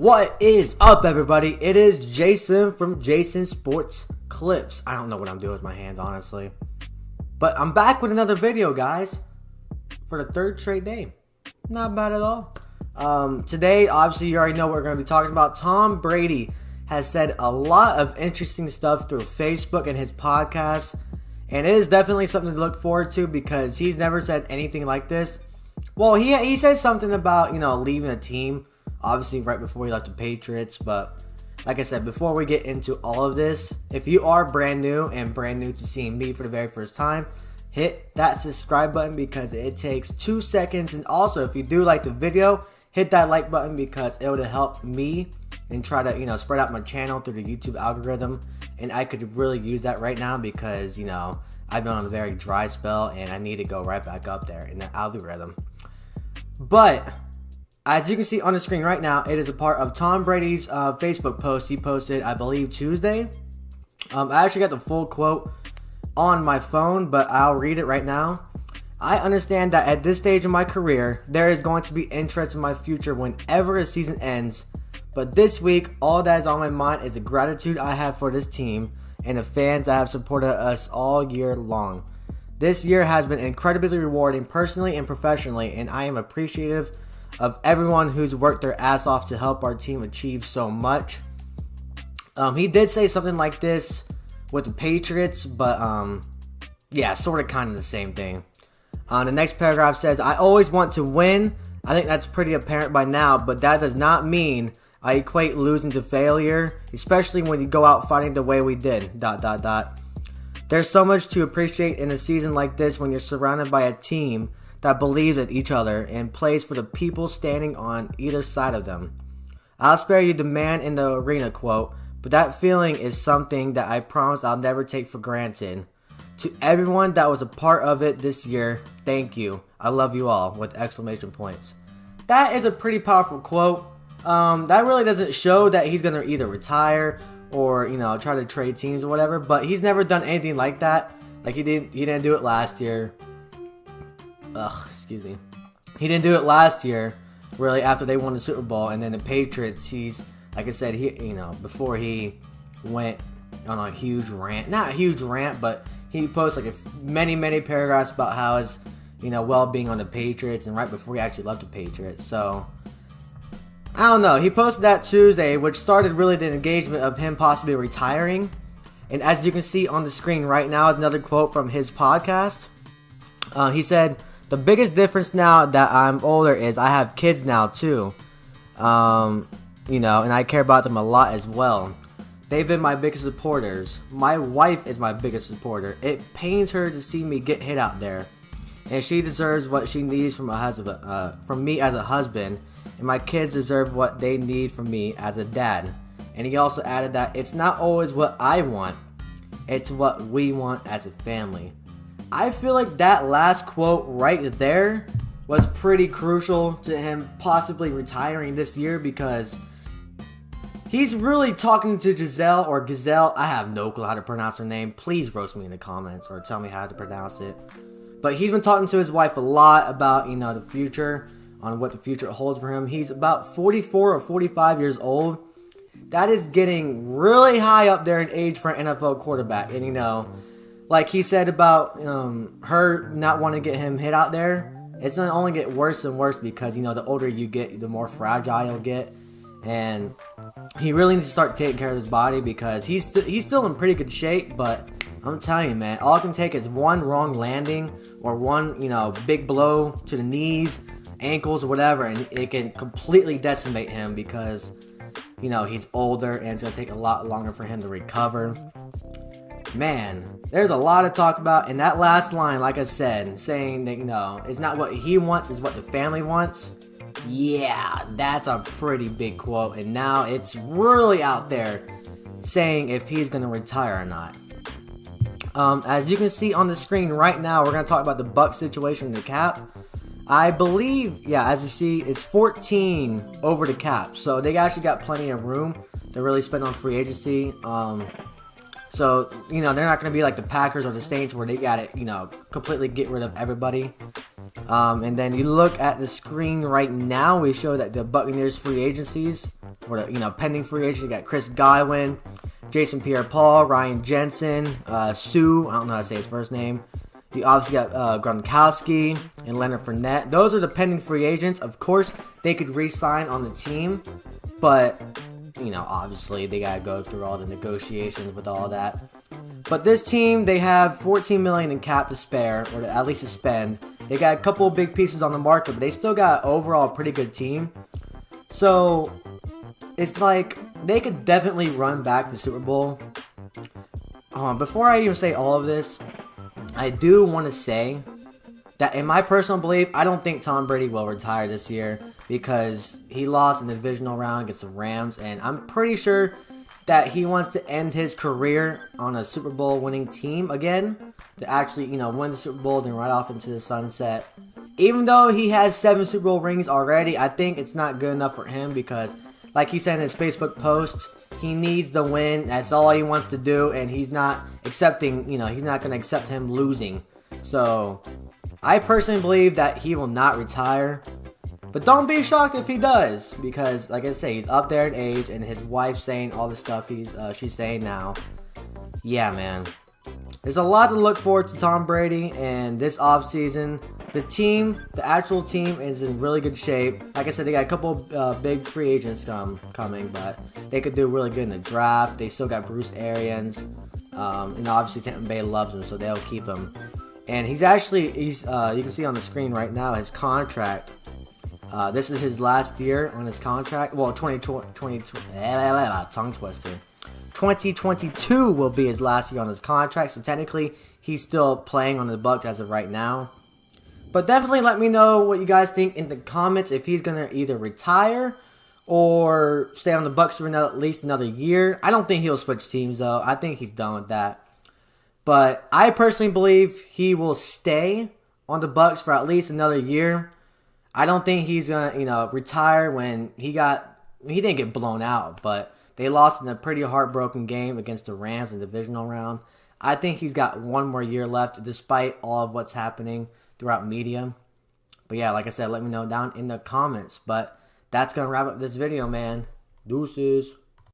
What is up, everybody? It is Jason from Jason Sports Clips. I don't know what I'm doing with my hands, honestly. But I'm back with another video, guys, for the third straight day. Not bad at all. Today, obviously, you already know what we're going to be talking about. Tom Brady has said a lot of interesting stuff through Facebook and his podcast. And it is definitely something to look forward to because he's never said anything like this. Well, he said something about, leaving a team. Obviously, right before he left the Patriots. But like I said, before we get into all of this, if you are brand new to seeing me for the very first time, hit that subscribe button because it takes 2 seconds. And also, if you do like the video, hit that like button because it would help me and try to, spread out my channel through the YouTube algorithm. And I could really use that right now because, I've been on a very dry spell and I need to go right back up there in the algorithm. But as you can see on the screen right now, it is a part of Tom Brady's Facebook post he posted, I believe, Tuesday. I actually got the full quote on my phone, but I'll read it right now. I understand that at this stage in my career, there is going to be interest in my future whenever a season ends. But this week, all that is on my mind is the gratitude I have for this team and the fans that have supported us all year long. This year has been incredibly rewarding personally and professionally, and I am appreciative of everyone who's worked their ass off to help our team achieve so much. He did say something like this with the Patriots, but yeah, sort of kind of the same thing. The next paragraph says, I always want to win. I think that's pretty apparent by now, but that does not mean I equate losing to failure, especially when you go out fighting the way we did, ... There's so much to appreciate in a season like this when you're surrounded by a team that believes in each other and plays for the people standing on either side of them. I'll spare you the man in the arena quote, but that feeling is something that I promise I'll never take for granted. To everyone that was a part of it this year, thank you. I love you all, with exclamation points. That is a pretty powerful quote. That really doesn't show that he's going to either retire or, try to trade teams or whatever, but he's never done anything like that. Like he didn't do it last year. Excuse me. He didn't do it last year, really, after they won the Super Bowl. And then the Patriots, he's, like I said, before he went on a huge rant. Not a huge rant, but he posted many paragraphs about how his, well-being on the Patriots and right before he actually left the Patriots. So, I don't know. He posted that Tuesday, which started really the engagement of him possibly retiring. And as you can see on the screen right now is another quote from his podcast. He said, the biggest difference now that I'm older is I have kids now too. And I care about them a lot as well. They've been my biggest supporters. My wife is my biggest supporter. It pains her to see me get hit out there. And she deserves what she needs from me as a husband. And my kids deserve what they need from me as a dad. And he also added that it's not always what I want. It's what we want as a family. I feel like that last quote right there was pretty crucial to him possibly retiring this year because he's really talking to Giselle or Gazelle. I have no clue how to pronounce her name. Please roast me in the comments or tell me how to pronounce it. But he's been talking to his wife a lot about, the future, on what the future holds for him. He's about 44 or 45 years old. That is getting really high up there in age for an NFL quarterback. And, like he said about her not wanting to get him hit out there, it's going to only get worse and worse because, the older you get, the more fragile you'll get. And he really needs to start taking care of his body because he's still in pretty good shape. But I'm telling you, man, all it can take is one wrong landing or one, big blow to the knees, ankles, or whatever, and it can completely decimate him because, he's older and it's going to take a lot longer for him to recover. Man, there's a lot to talk about. And that last line, like I said, saying that, it's not what he wants, it's what the family wants. Yeah, that's a pretty big quote. And now it's really out there saying if he's going to retire or not. As you can see on the screen right now, we're going to talk about the Bucs situation in the cap. I believe, as you see, it's 14 over the cap. So they actually got plenty of room to really spend on free agency. So, they're not going to be like the Packers or the Saints where they got to, completely get rid of everybody. And then you look at the screen right now, we show that the Buccaneers free agencies or the, pending free agents. You got Chris Godwin, Jason Pierre-Paul, Ryan Jensen, Sue, I don't know how to say his first name. You obviously got Gronkowski and Leonard Fournette. Those are the pending free agents. Of course, they could re-sign on the team, but obviously they gotta go through all the negotiations with all that. But this team, they have $14 million in cap to spare, or at least to spend. They got a couple of big pieces on the market, but they still got overall a pretty good team. So it's like they could definitely run back the Super Bowl. Before I even say all of this, I do want to say that in my personal belief, I don't think Tom Brady will retire this year because he lost in the divisional round against the Rams, and I'm pretty sure that he wants to end his career on a Super Bowl winning team again, to actually, win the Super Bowl and ride off into the sunset. Even though he has 7 Super Bowl rings already, I think it's not good enough for him because, like he said in his Facebook post, he needs the win. That's all he wants to do, and he's not accepting, he's not going to accept him losing. So, I personally believe that he will not retire. But don't be shocked if he does, because, like I say, he's up there in age, and his wife's saying all the stuff she's saying now. Yeah, man. There's a lot to look forward to Tom Brady, and this offseason, the actual team is in really good shape. Like I said, they got a couple big free agents coming, but they could do really good in the draft. They still got Bruce Arians, and obviously Tampa Bay loves him, so they'll keep him. And he's you can see on the screen right now, his contract. This is his last year on his contract. Well, 2022 will be his last year on his contract. So technically, he's still playing on the Bucs as of right now. But definitely let me know what you guys think in the comments. If he's gonna either retire or stay on the Bucs for at least another year. I don't think he'll switch teams though. I think he's done with that. But I personally believe he will stay on the Bucs for at least another year. I don't think he's gonna, retire when he didn't get blown out, but they lost in a pretty heartbroken game against the Rams in the divisional round. I think he's got one more year left, despite all of what's happening throughout media. But yeah, like I said, let me know down in the comments. But that's gonna wrap up this video, man. Deuces.